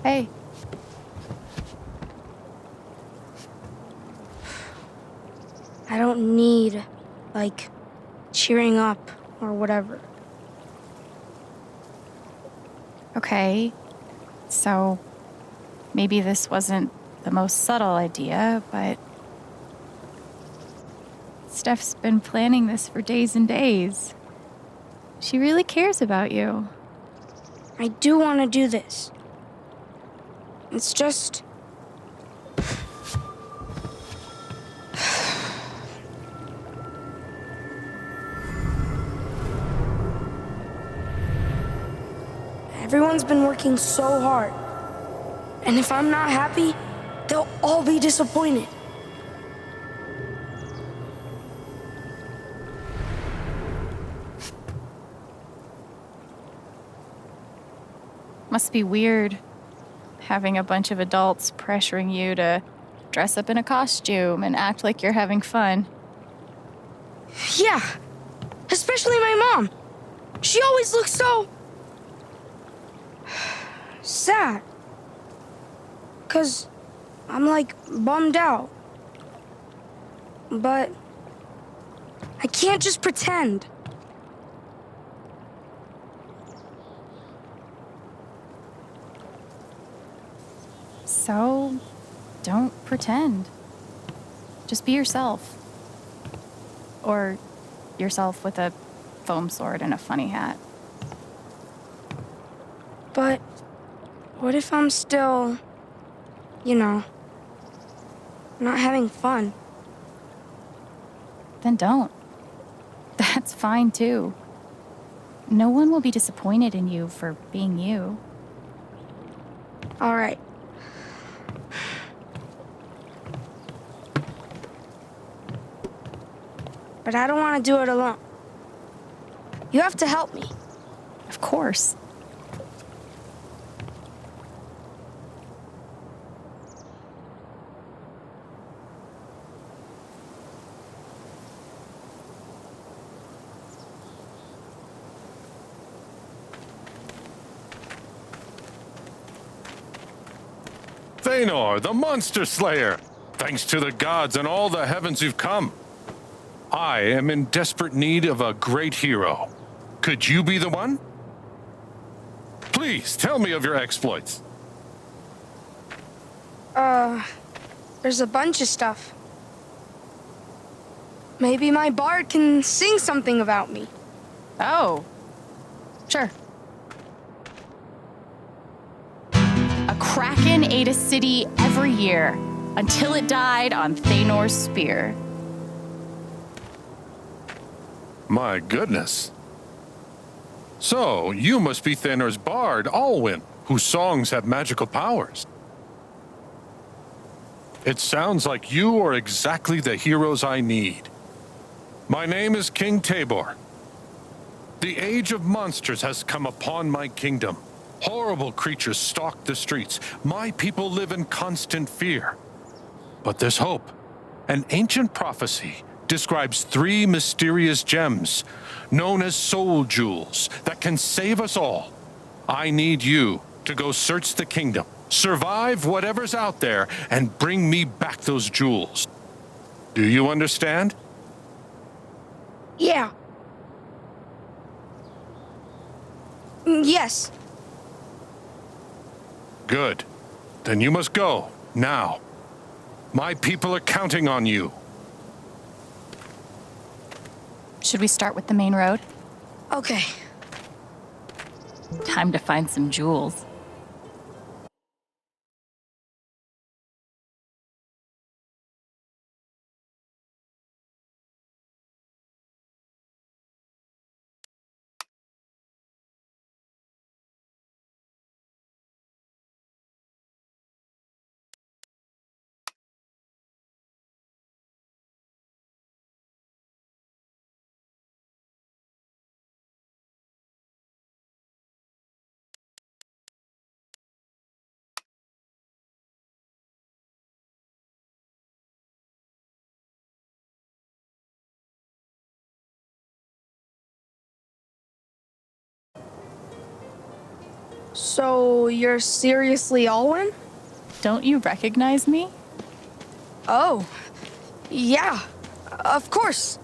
Hey. I don't need, like, cheering up or whatever. Okay. So, maybe this wasn't the most subtle idea, but Steph's been planning this for days and days. She really cares about you. I do want to do this. It's just... Everyone's been working so hard. And if I'm not happy, they'll all be disappointed. Must be weird having a bunch of adults pressuring you to dress up in a costume and act like you're having fun. Yeah, especially my mom. She always looks so... sad. 'Cause I'm, like, bummed out. But I can't just pretend. So, don't pretend. Just be yourself. Or yourself with a foam sword and a funny hat. But what if I'm still, not having fun? Then don't. That's fine too. No one will be disappointed in you for being you. All right. But I don't want to do it alone. You have to help me. Of course. Thanor, the Monster Slayer! Thanks to the gods and all the heavens you've come. I am in desperate need of a great hero. Could you be the one? Please, tell me of your exploits. There's a bunch of stuff. Maybe my bard can sing something about me. Oh, sure. A kraken ate a city every year until it died on Thanor's spear. My goodness. So, you must be Thanor's bard, Alwyn, whose songs have magical powers. It sounds like you are exactly the heroes I need. My name is King Tabor. The age of monsters has come upon my kingdom. Horrible creatures stalk the streets. My people live in constant fear. But there's hope. An ancient prophecy describes 3 mysterious gems, known as soul jewels, that can save us all. I need you to go search the kingdom, survive whatever's out there, and bring me back those jewels. Do you understand? Yeah. Yes. Good. Then you must go, now. My people are counting on you. Should we start with the main road? Okay. Time to find some jewels. So you're seriously Alwyn? Don't you recognize me? Oh, yeah, of course.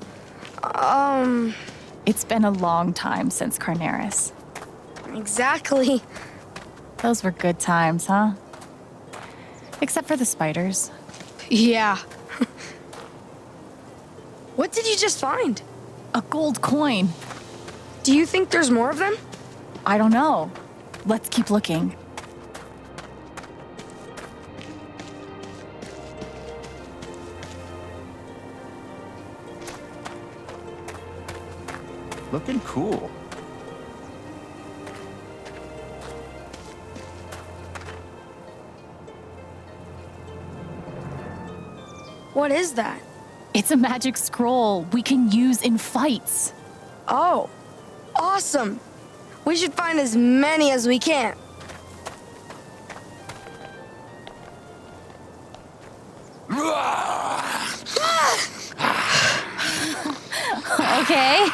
It's been a long time since Carnaris. Exactly. Those were good times, huh? Except for the spiders. Yeah. What did you just find? A gold coin. Do you think there's more of them? I don't know. Let's keep looking. Looking cool. What is that? It's a magic scroll we can use in fights. Oh, awesome. We should find as many as we can. Okay.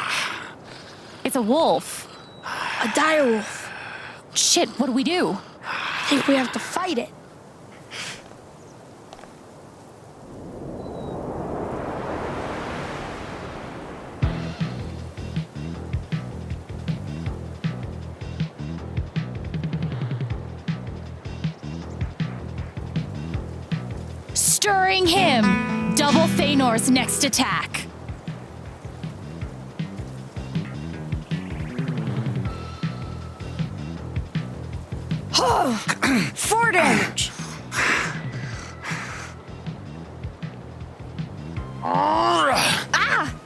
It's a wolf. A direwolf. Shit, what do we do? I think we have to fight it. Stirring him. Double Thanor's next attack. Oh, 4 damage.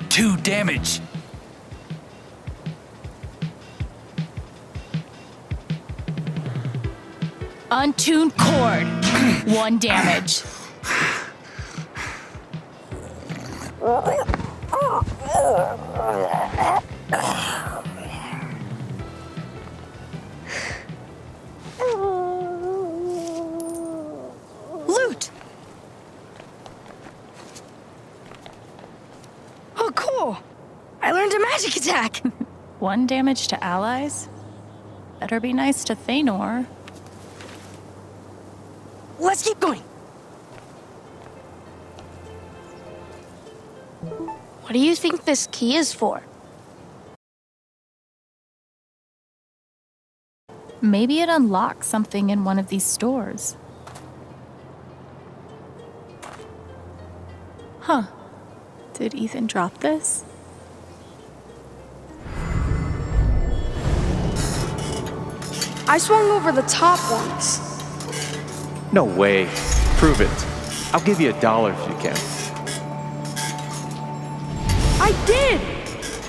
2 damage. Untuned cord. 1 damage. Loot. Oh, cool. I learned a magic attack. 1 damage to allies? Better be nice to Thanor. Let's keep going. What do you think this key is for? Maybe it unlocks something in one of these stores. Huh. Did Ethan drop this? I swung over the top once. No way. Prove it. I'll give you $1 if you can. I did!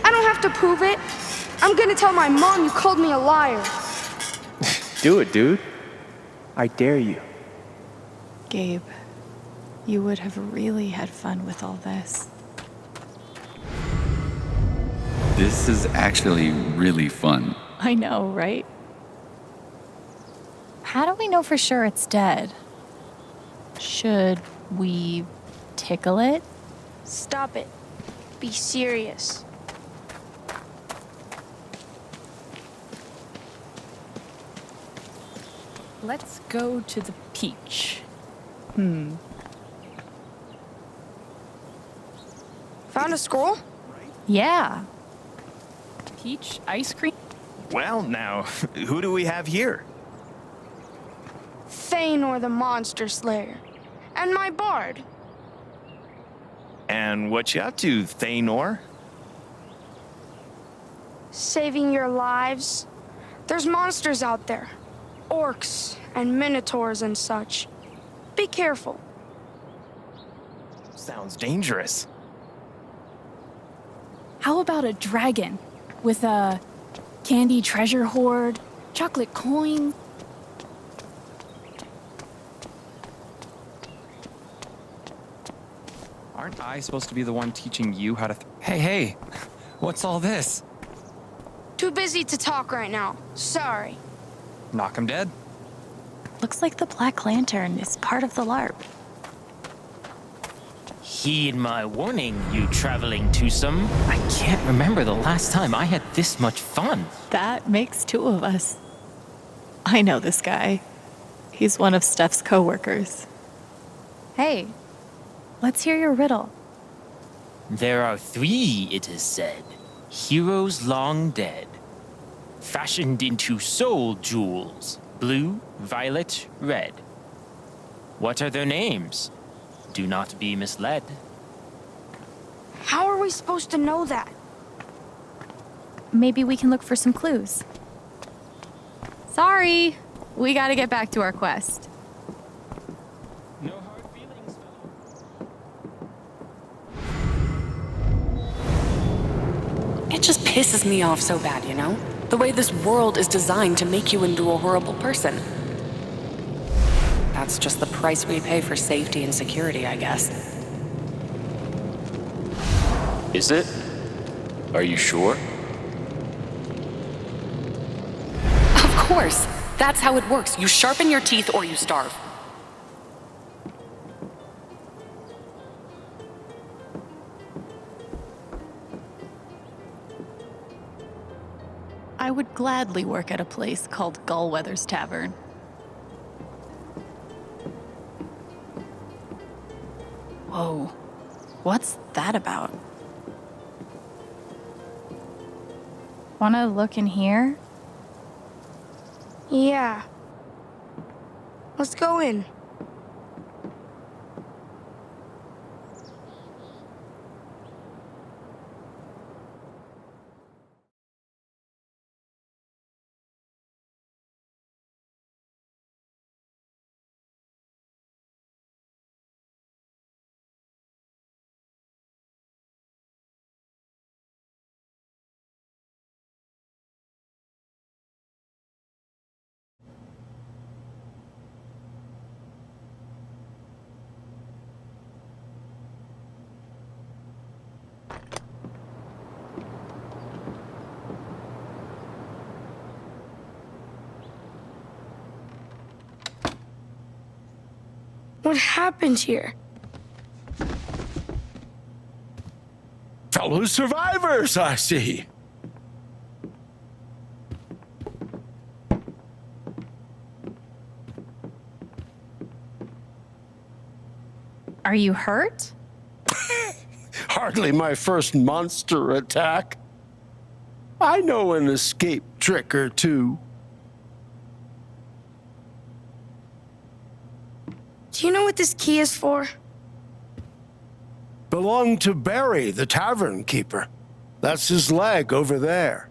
I don't have to prove it. I'm gonna tell my mom you called me a liar. Do it, dude. I dare you. Gabe, you would have really had fun with all this. This is actually really fun. I know, right? How do we know for sure it's dead? Should we tickle it? Stop it. Be serious. Let's go to the peach. Found a scroll? Yeah. Peach ice cream? Well, now, who do we have here? Thanor the Monster Slayer. And my bard. And what you up to, Thanor? Saving your lives. There's monsters out there. Orcs and minotaurs and such. Be careful. Sounds dangerous. How about a dragon with a candy treasure hoard, chocolate coins? Aren't I supposed to be the one teaching you how to... Hey, what's all this? Too busy to talk right now. Sorry. Knock 'em dead? Looks like the Black Lantern is part of the LARP. Heed my warning, you traveling twosome. I can't remember the last time I had this much fun. That makes 2 of us. I know this guy. He's one of Steph's coworkers. Hey, let's hear your riddle. There are 3, it is said, heroes long dead, fashioned into soul jewels, blue, violet, red. What are their names? Do not be misled. How are we supposed to know that? Maybe we can look for some clues. Sorry, we gotta get back to our quest. No hard feelings, fellow. It just pisses me off so bad, you know? The way this world is designed to make you into a horrible person. That's just the price we pay for safety and security, I guess. Is it? Are you sure? Of course. That's how it works. You sharpen your teeth or you starve. I would gladly work at a place called Gullweather's Tavern. Whoa, what's that about? Wanna look in here? Yeah. Let's go in. What happened here? Fellow survivors, I see. Are you hurt? Hardly my first monster attack. I know an escape trick or two. Do you know what this key is for? Belonged to Barry, the tavern keeper. That's his leg over there.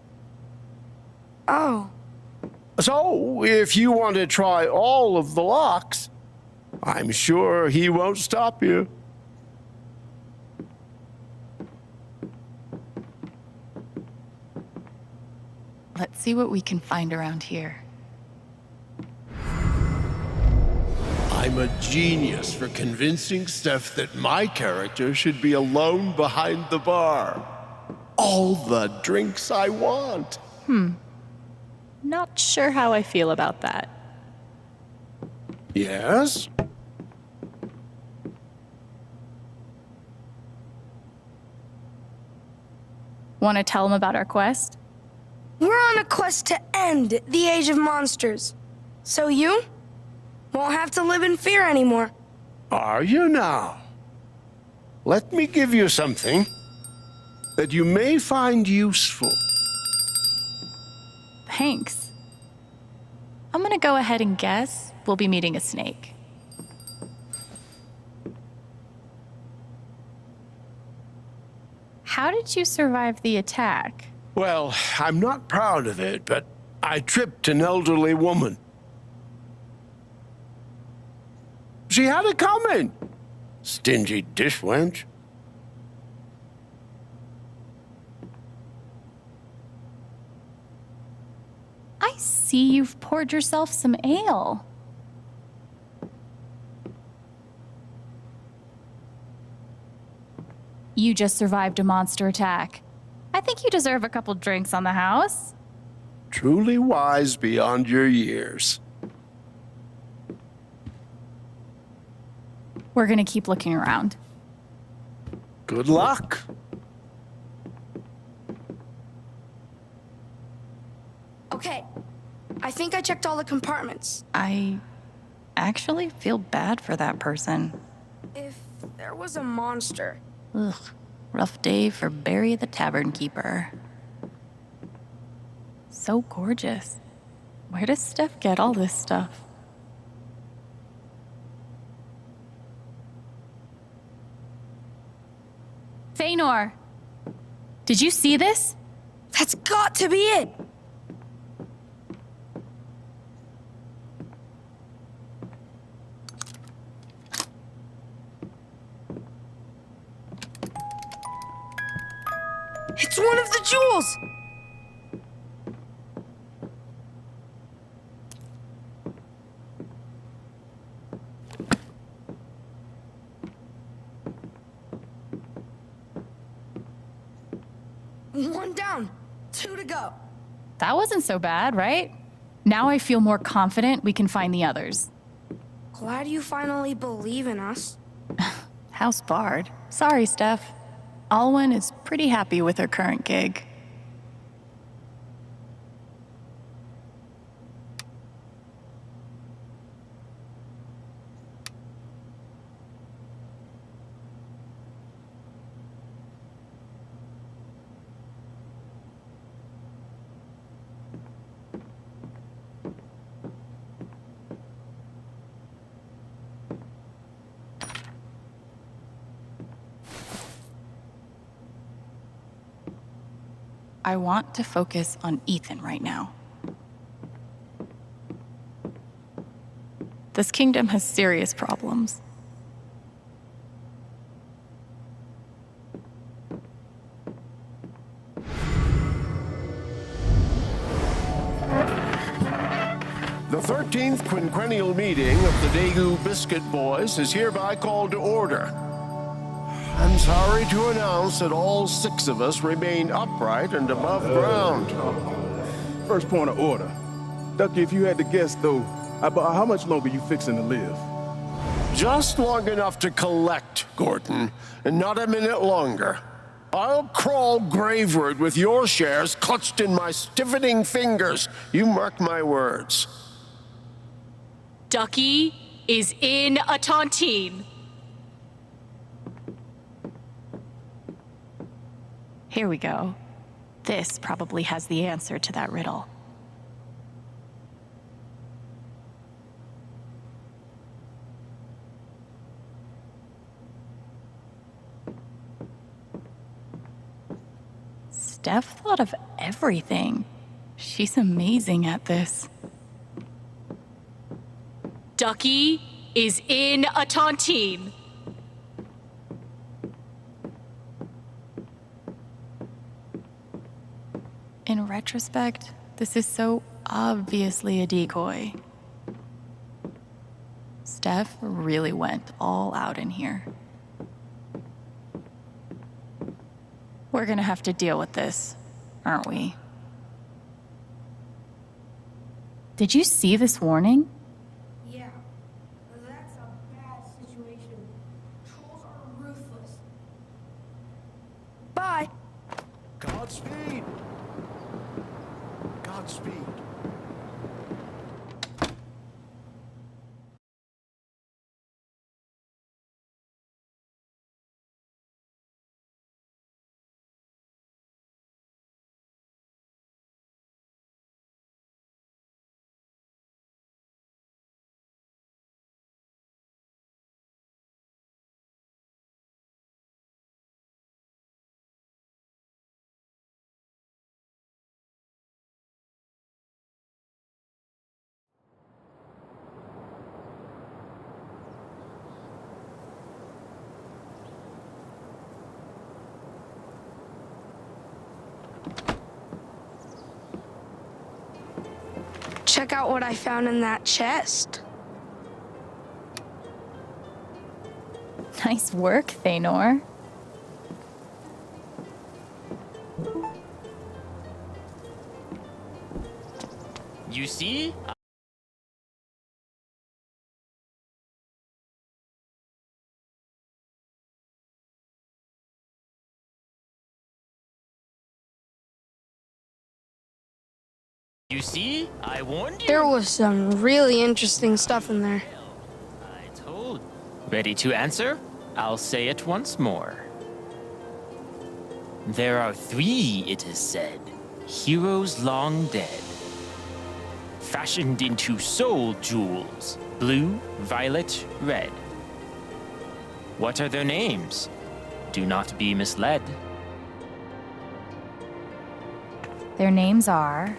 Oh. So, if you want to try all of the locks, I'm sure he won't stop you. Let's see what we can find around here. I'm a genius for convincing Steph that my character should be alone behind the bar. All the drinks I want. Not sure how I feel about that. Yes? Want to tell him about our quest? We're on a quest to end the Age of Monsters. So you won't have to live in fear anymore. Are you now? Let me give you something that you may find useful. Thanks. I'm gonna go ahead and guess we'll be meeting a snake. How did you survive the attack? Well, I'm not proud of it, but I tripped an elderly woman. She had it coming. Stingy dish wench. I see you've poured yourself some ale. You just survived a monster attack. I think you deserve a couple drinks on the house. Truly wise beyond your years. We're gonna keep looking around. Good luck. Okay, I I think I checked all the compartments. I actually feel bad for that person. If there was a monster, Ugh, rough day for Barry the Tavern Keeper. So gorgeous. Where does Steph get all this stuff? Feanor! Did you see this? that's got to be it. It's one of the jewels! One down, 2 to go. That wasn't so bad, right? Now I feel more confident we can find the others. Glad you finally believe in us. House barred. Sorry, Steph. Alwyn is pretty happy with her current gig. I want to focus on Ethan right now. This kingdom has serious problems. The 13th quinquennial meeting of the Daegu Biscuit Boys is hereby called to order. I'm sorry to announce that all 6 of us remain upright and above ground. First point of order. Ducky, if you had to guess, though, about how much longer you fixing to live? Just long enough to collect, Gordon, and not a minute longer. I'll crawl graveward with your shares clutched in my stiffening fingers. You mark my words. Ducky is in a tontine. Here we go. This probably has the answer to that riddle. Steph thought of everything. She's amazing at this. Ducky is in a tontine. In retrospect, this is so obviously a decoy. Steph really went all out in here. We're gonna have to deal with this, aren't we? Did you see this warning? Yeah, that's a bad situation. Trolls are ruthless. Bye. Godspeed. Godspeed. Check out what I found in that chest. Nice work, Feanor. You see? You see? I warned you. There was some really interesting stuff in there. I told. Ready to answer? I'll say it once more. There are 3, it is said, heroes long dead, fashioned into soul jewels, blue, violet, red. What are their names? Do not be misled. Their names are...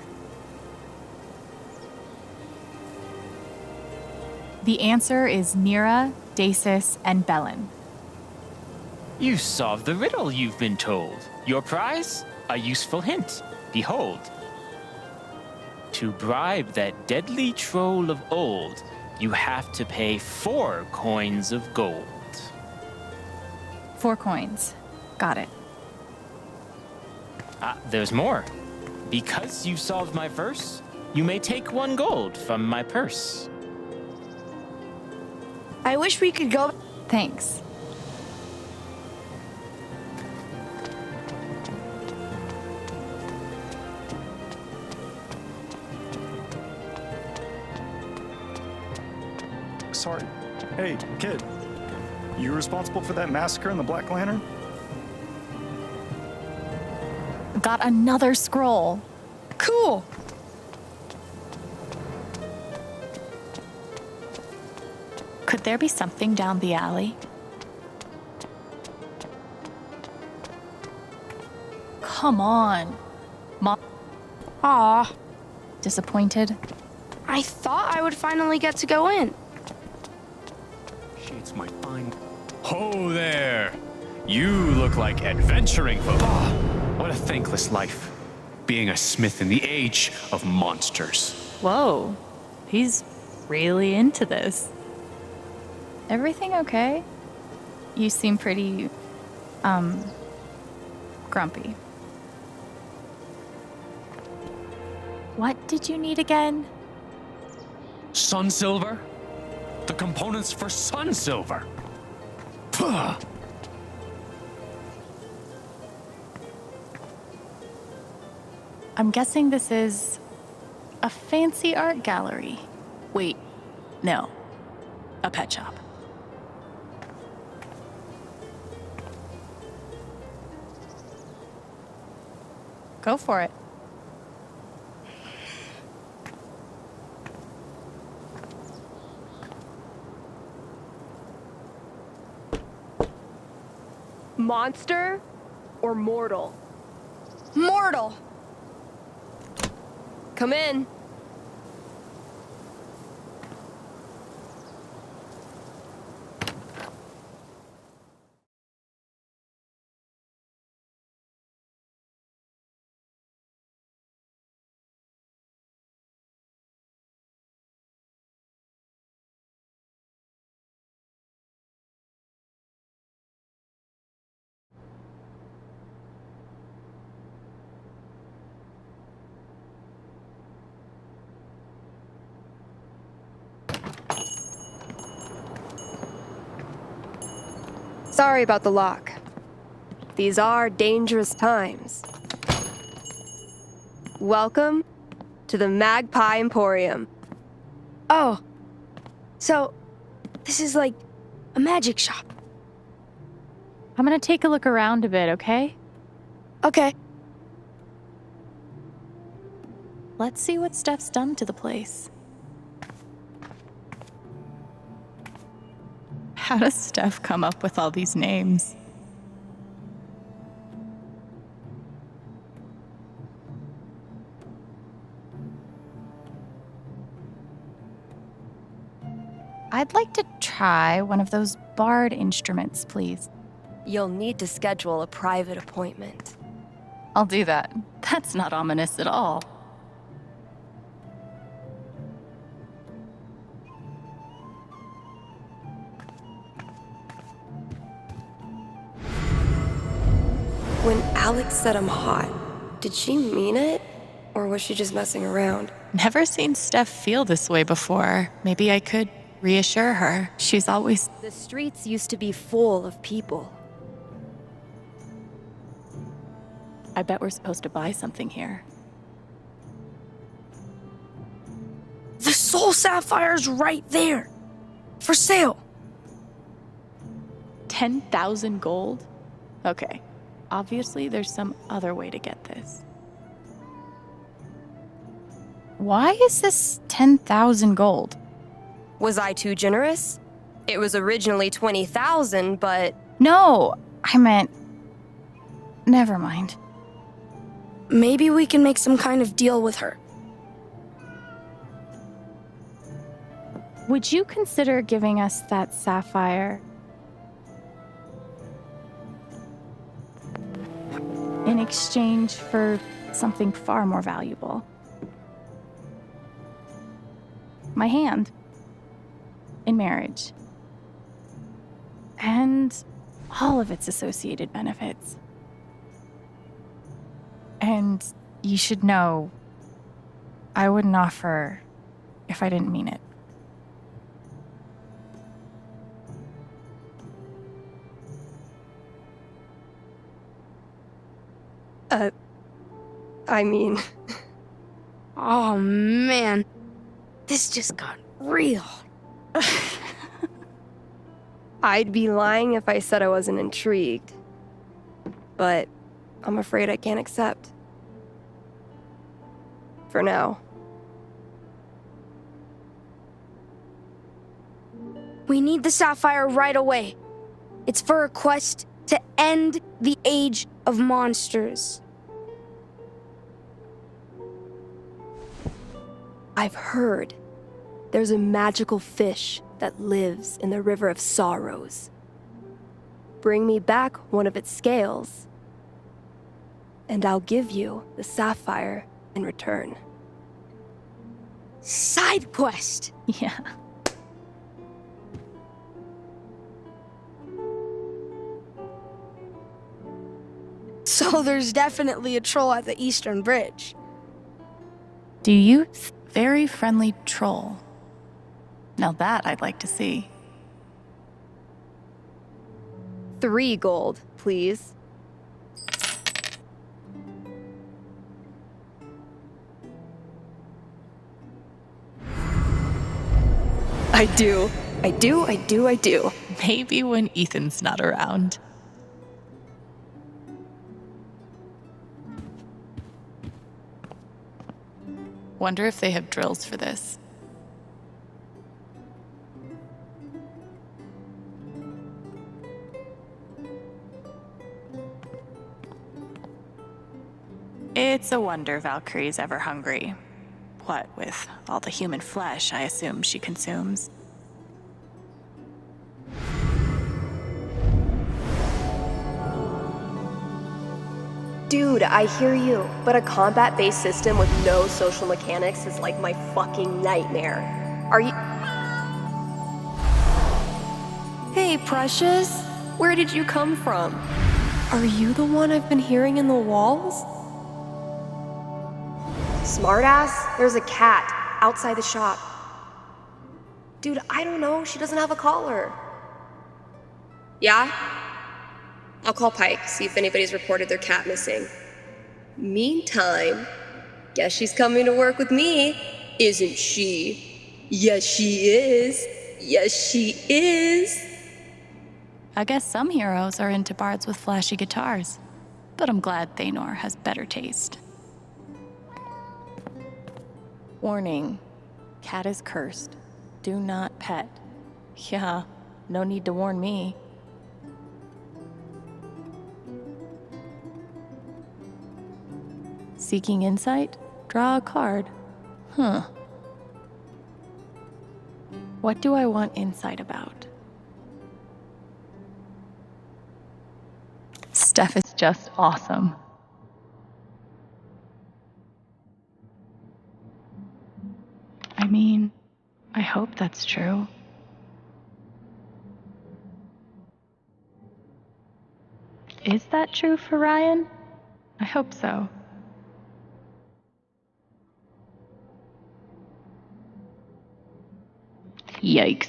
The answer is Nira, Dacis, and Belen. You solved the riddle you've been told. Your prize? A useful hint. Behold. To bribe that deadly troll of old, you have to pay 4 coins of gold. 4 coins. Got it. There's more. Because you solved my verse, you may take 1 gold from my purse. I wish we could go. Thanks. Sorry. Hey, kid. You responsible for that massacre in the Black Lantern? Got another scroll. Cool. Could there be something down the alley? Come on. Aw. Disappointed? I thought I would finally get to go in. Shades my fine. Ho there! You look like adventuring folk. What a thankless life. Being a smith in the age of monsters. Whoa. He's really into this. Everything okay? You seem pretty, grumpy. What did you need again? Sun silver? The components for sun silver. Puh. I'm guessing this is a fancy art gallery. Wait, no. A pet shop. Go for it. Monster or mortal? Mortal. Come in. Sorry about the lock. These are dangerous times. Welcome to the Magpie Emporium. Oh. So, this is like a magic shop. I'm gonna take a look around a bit, okay? Okay. Let's see what Steph's done to the place. How does Steph come up with all these names? I'd like to try one of those bard instruments, please. You'll need to schedule a private appointment. I'll do that. That's not ominous at all. When Alex said I'm hot, did she mean it? Or was she just messing around? Never seen Steph feel this way before. Maybe I could reassure her. She's always... The streets used to be full of people. I bet we're supposed to buy something here. Soul Sapphire's right there. For sale. 10,000 gold? Okay, obviously there's some other way to get this. Why is this 10,000 gold? Was I too generous? It was originally 20,000, but... No, I meant... Never mind. Maybe we can make some kind of deal with her. Would you consider giving us that sapphire in exchange for something far more valuable? My hand. In marriage. And all of its associated benefits. And you should know, I wouldn't offer if I didn't mean it. I mean... Oh, man. This just got real. I'd be lying if I said I wasn't intrigued. But I'm afraid I can't accept. For now. We need the sapphire right away. It's for a quest to end the age of monsters. I've heard there's a magical fish that lives in the River of Sorrows. Bring me back one of its scales, and I'll give you the sapphire in return. Side quest! Yeah. So there's definitely a troll at the Eastern Bridge. Do you? Very friendly troll. Now that I'd like to see. 3 gold, please. I do. Maybe when Ethan's not around. Wonder if they have drills for this. It's a wonder Valkyrie's ever hungry. What with all the human flesh I assume she consumes. Dude, I hear you, but a combat-based system with no social mechanics is like my fucking nightmare. Are you... Hey, Precious. Where did you come from? Are you the one I've been hearing in the walls? Smartass, there's a cat outside the shop. Dude, I don't know. She doesn't have a collar. Yeah? I'll call Pike, see if anybody's reported their cat missing. Meantime, guess she's coming to work with me, isn't she? Yes, she is. Yes, she is. I guess some heroes are into bards with flashy guitars, but I'm glad Thanor has better taste. Warning, cat is cursed. Do not pet. Yeah, no need to warn me. Seeking insight? Draw a card. Huh. What do I want insight about? Steph is just awesome. I mean, I hope that's true. Is that true for Ryan? I hope so. Yikes.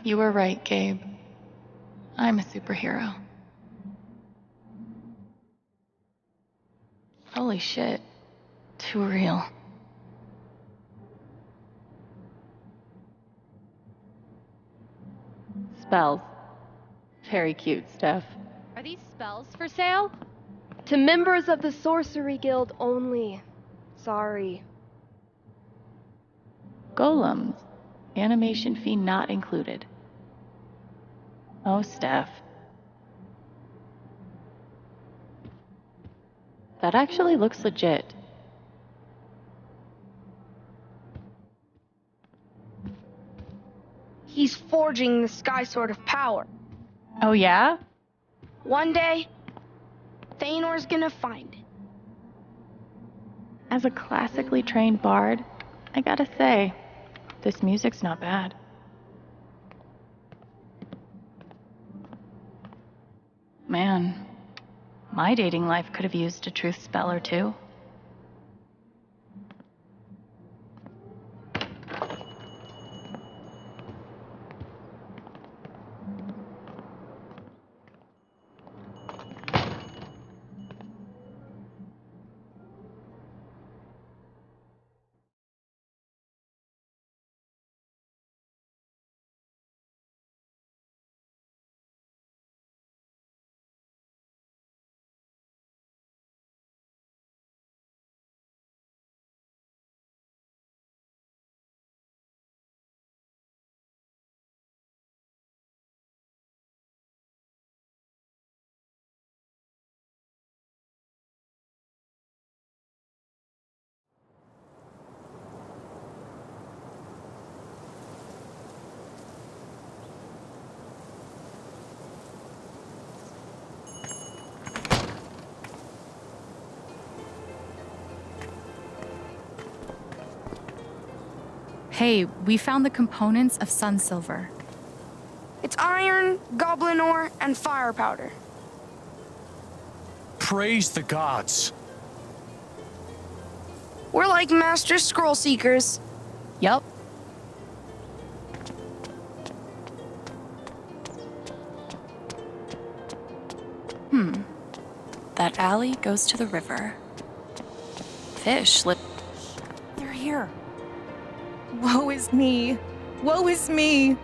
You were right, Gabe. I'm a superhero. Holy shit. Too real. Spells. Very cute stuff. Are these spells for sale? To members of the Sorcery Guild only. Sorry. Golems. Animation fee not included. Oh, Steph. That actually looks legit. He's forging the Sky Sword of Power. Oh, yeah? One day, Thanor's gonna find it. As a classically trained bard, I gotta say, this music's not bad. Man, my dating life could have used a truth spell or two. Hey, we found the components of sun silver. It's iron, goblin ore, and fire powder. Praise the gods. We're like master scroll seekers. Yup. That alley goes to the river. Fish slip. They're here. Woe is me. Woe is me.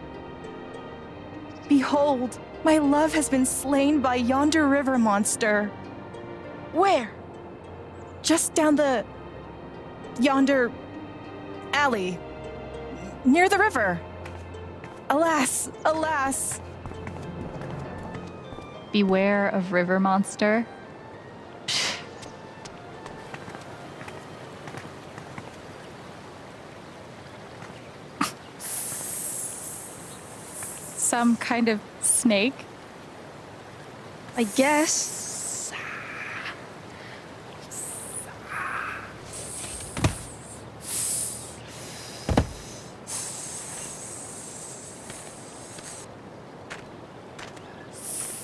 Behold, my love has been slain by yonder river monster. Where? Just down the... yonder... alley. Near the river. Alas, alas. Beware of river monster. Some kind of snake? I guess.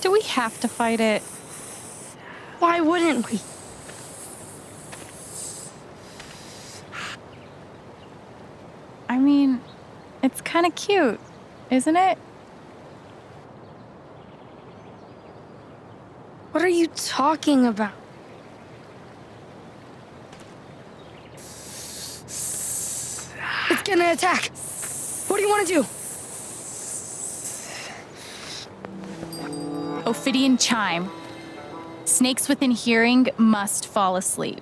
Do we have to fight it? Why wouldn't we? I mean, it's kind of cute, isn't it? What are you talking about? It's gonna attack. What do you want to do? Ophidian chime. Snakes within hearing must fall asleep.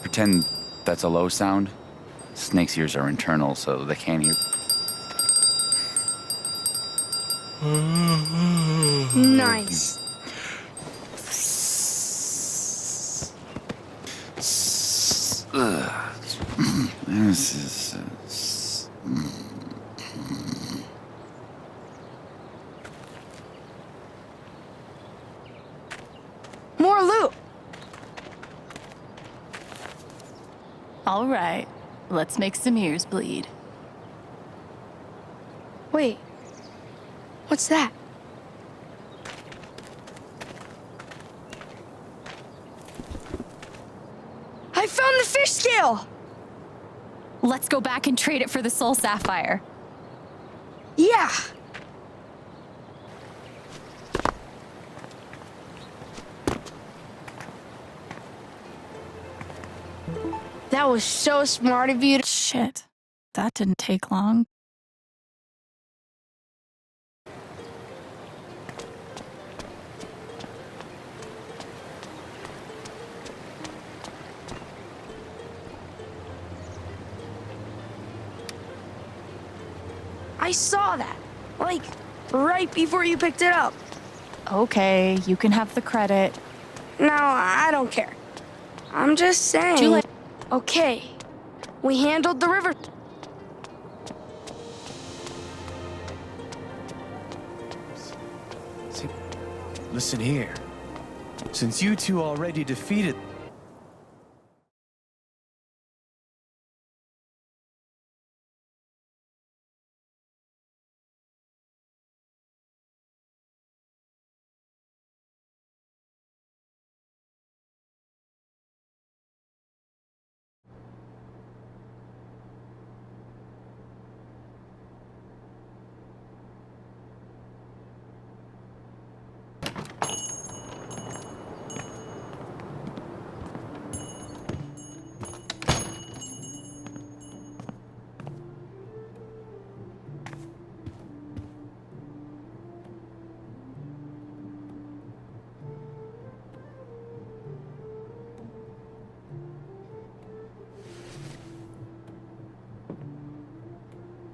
Pretend that's a low sound. Snake's ears are internal, so they can't hear. Nice. This is. More loot. All right, let's make some ears bleed. Wait. What's that? I found the fish scale! Let's go back and trade it for the soul sapphire. Yeah! That was so smart of you to... Shit. That didn't take long. I saw that. Like, right before you picked it up. Okay, you can have the credit. No, I don't care. I'm just saying... Too late. Okay, we handled the river... Listen here. Since you two already defeated...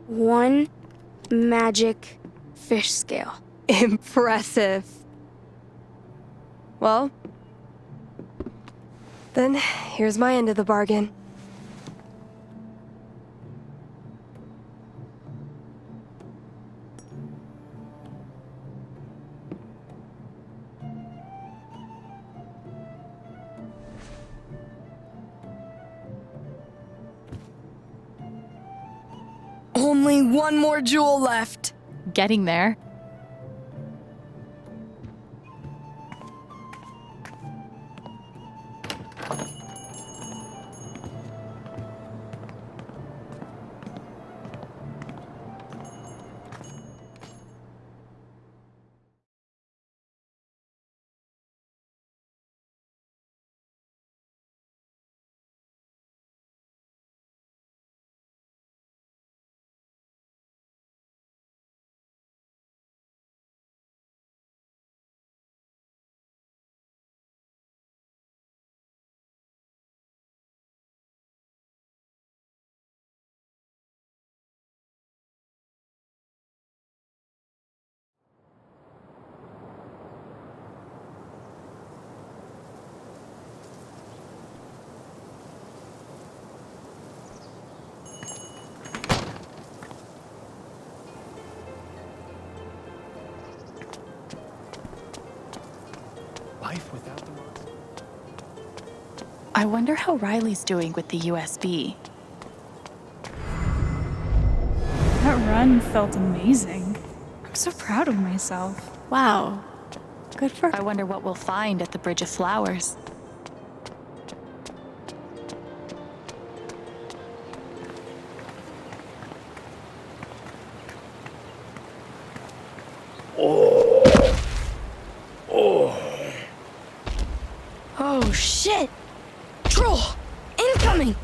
One magic fish scale. Impressive. Well, then here's my end of the bargain. Only one more jewel left. Getting there. Life without the monster. I wonder how Riley's doing with the USB. That run felt amazing. I'm so proud of myself. Wow. Good for... I wonder what we'll find at the Bridge of Flowers. Oh, shit! Troll! Incoming!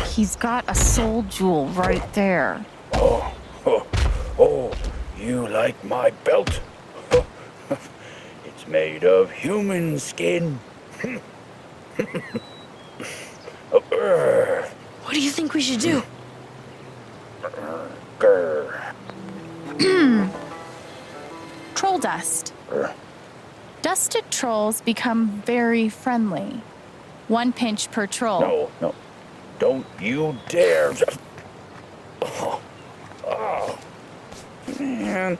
He's got a soul jewel right there. Oh, you like my belt? It's made of human skin. What do you think we should do? Troll dust. Dusted trolls become very friendly. 1 pinch per troll. No. Don't you dare. Oh, man.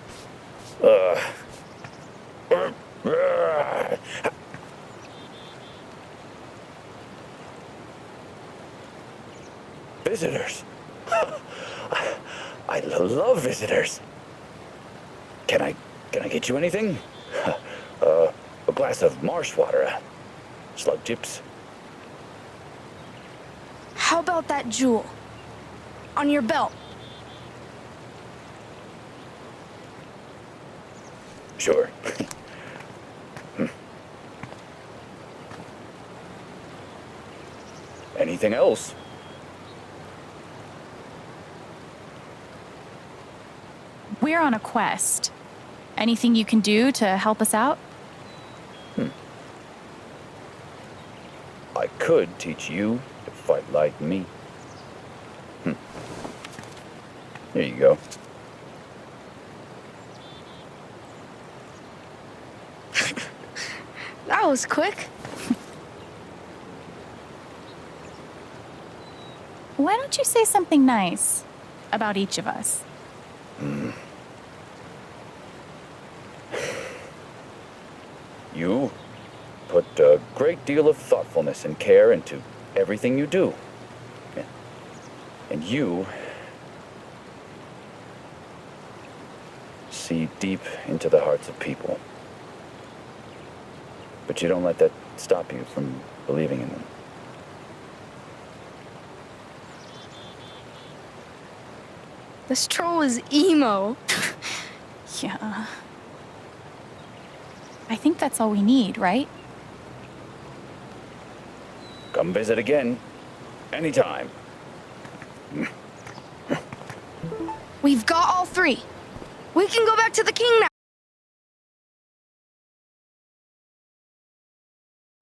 Visitors. I love visitors. Can I get you anything? A glass of marsh water, slug chips. How about that jewel? On your belt. Sure. Anything else? We're on a quest. Anything you can do to help us out? I could teach you to fight like me. Here you go. That was quick. Why don't you say something nice about each of us? You put a great deal of thoughtfulness and care into everything you do. And you see deep into the hearts of people. But you don't let that stop you from believing in them. This troll is emo. Yeah. I think that's all we need, right? Come visit again. Anytime. We've got all three. We can go back to the king now.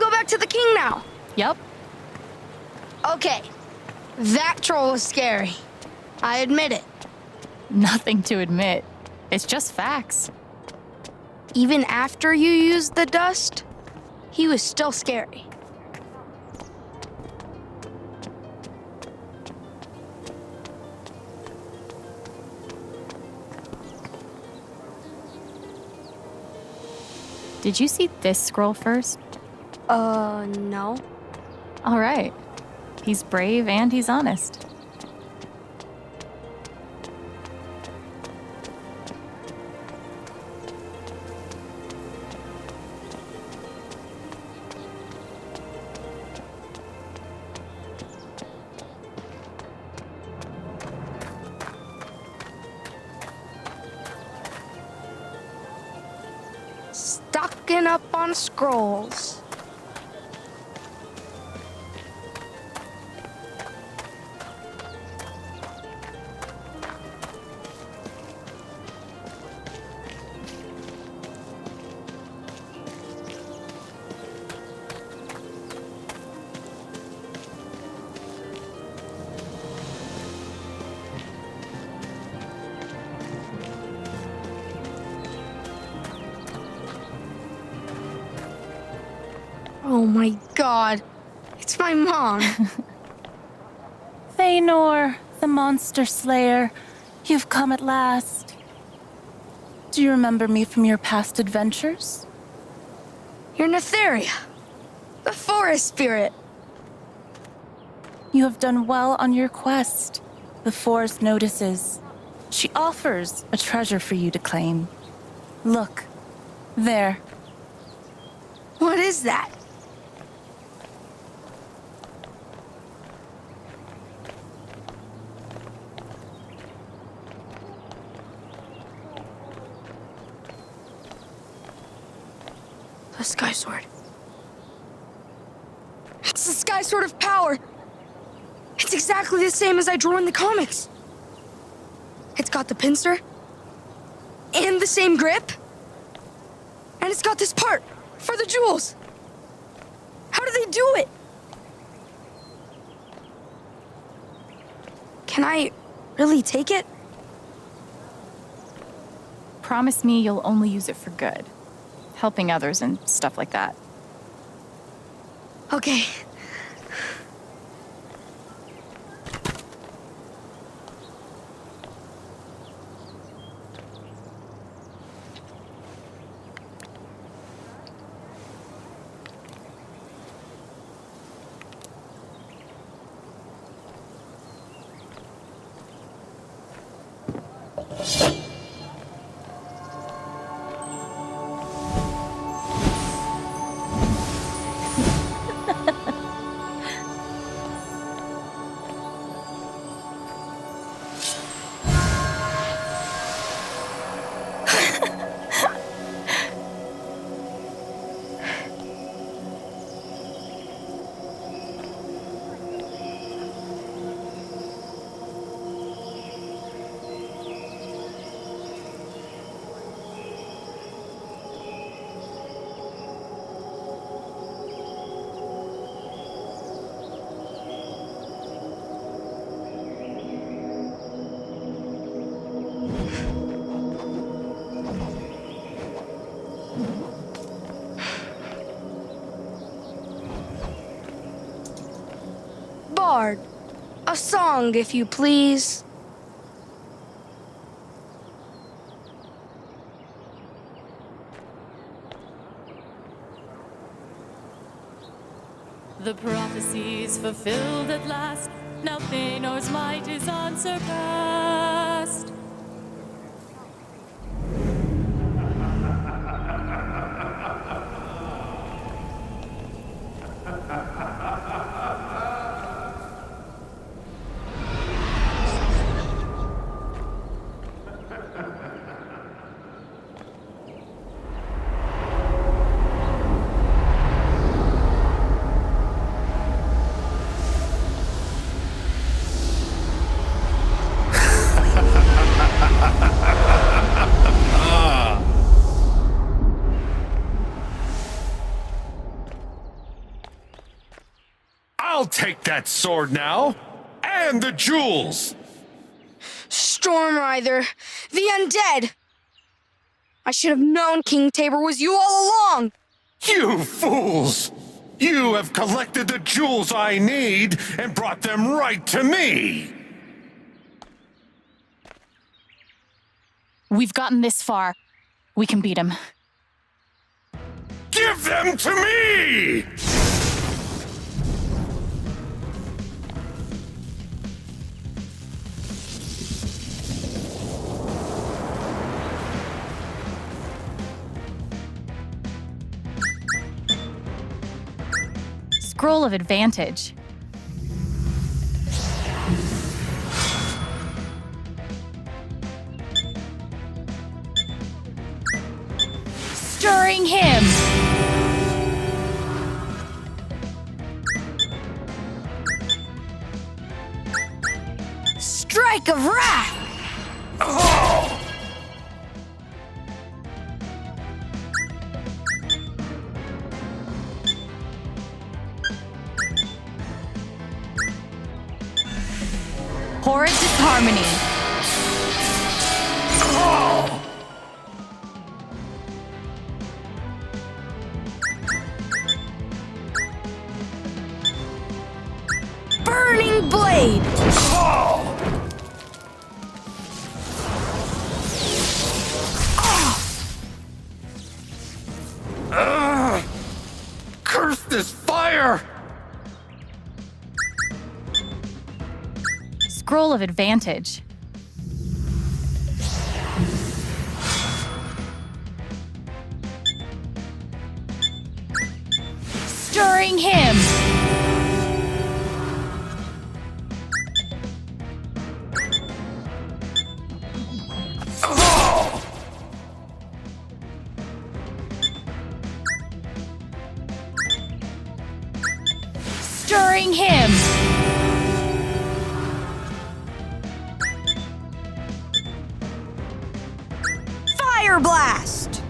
Go back to the king now. Yep. Okay. That troll was scary. I admit it. Nothing to admit. It's just facts. Even after you used the dust, he was still scary. Did you see this scroll first? No. All right. He's brave and he's honest. Stocking up on scrolls. Oh my god. It's my mom. Feanor, the monster slayer, you've come at last. Do you remember me from your past adventures? You're Netheria, the forest spirit. You have done well on your quest. The forest notices. She offers a treasure for you to claim. Look, there. What is that? The Sky Sword. It's the Sky Sword of Power. It's exactly the same as I drew in the comics. It's got the pincer and the same grip. And it's got this part for the jewels. How do they do it? Can I really take it? Promise me you'll only use it for good. Helping others and stuff like that. Okay. bard. A song, if you please. The prophecy's fulfilled at last. Now Thanor's might is unsurpassed. I'll take that sword now, and the jewels! Stormrider, the undead! I should have known King Tabor was you all along! You fools! You have collected the jewels I need and brought them right to me! We've gotten this far. We can beat him. Give them to me! Scroll of advantage. Stirring him. Strike of wrath. Oh! Horrid disharmony. Oh! Burning blade! Oh! Curse this fire! Scroll of advantage. Stirring him. Oh! Stirring him. Fire blast!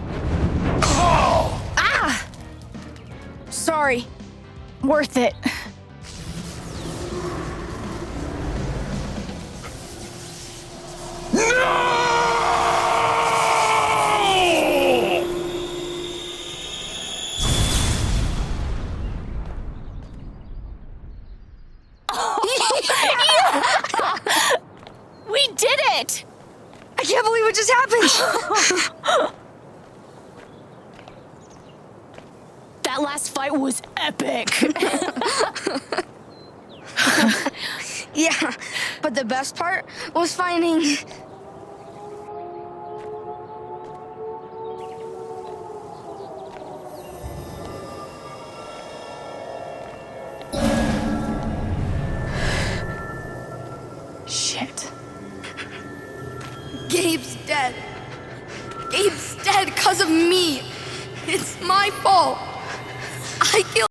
Oh! Ah! Sorry. Worth it. We did it! I can't believe what just happened! That last fight was epic! Yeah, but the best part was finding... Shit. Gabe's dead. Gabe's dead because of me. It's my fault. I killed